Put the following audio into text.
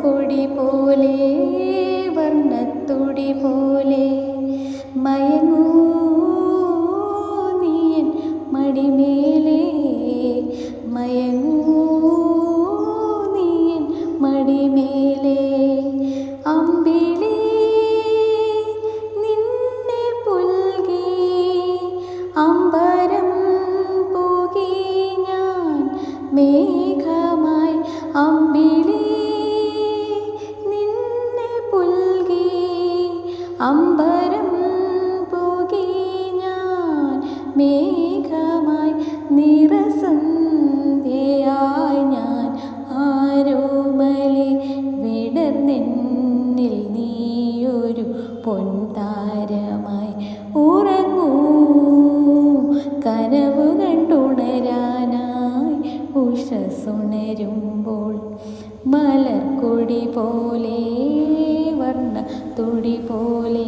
മലർക്കൊടി പോലെ വർണ്ണത്തുടി പോലെ മയങ്ങൂ നീയൻ മടിമേലേ മയങ്ങൂ നീയൻ മടിമേലേ അമ്പിളി നിന്നെ പുൽകി അമ്പരം പോകി ഞാൻ മേഘമായി അമ്പിളി നിന്നെ പുൽകി അമ്പരം പോകി ഞാൻ മേഘമായി നിറസന്ധ്യയായി ഞാൻ ആരോമലെ വിടർന്നെന്നിൽ നീയൊരു പൊൻതാരമായി ഉറങ്ങൂ കനവു കണ്ടുണരാനായി ഉഷസ്സുണരുമ്പോൾ മലർക്കൊടി പോലെ വർണ്ണത്തുടി പോലെ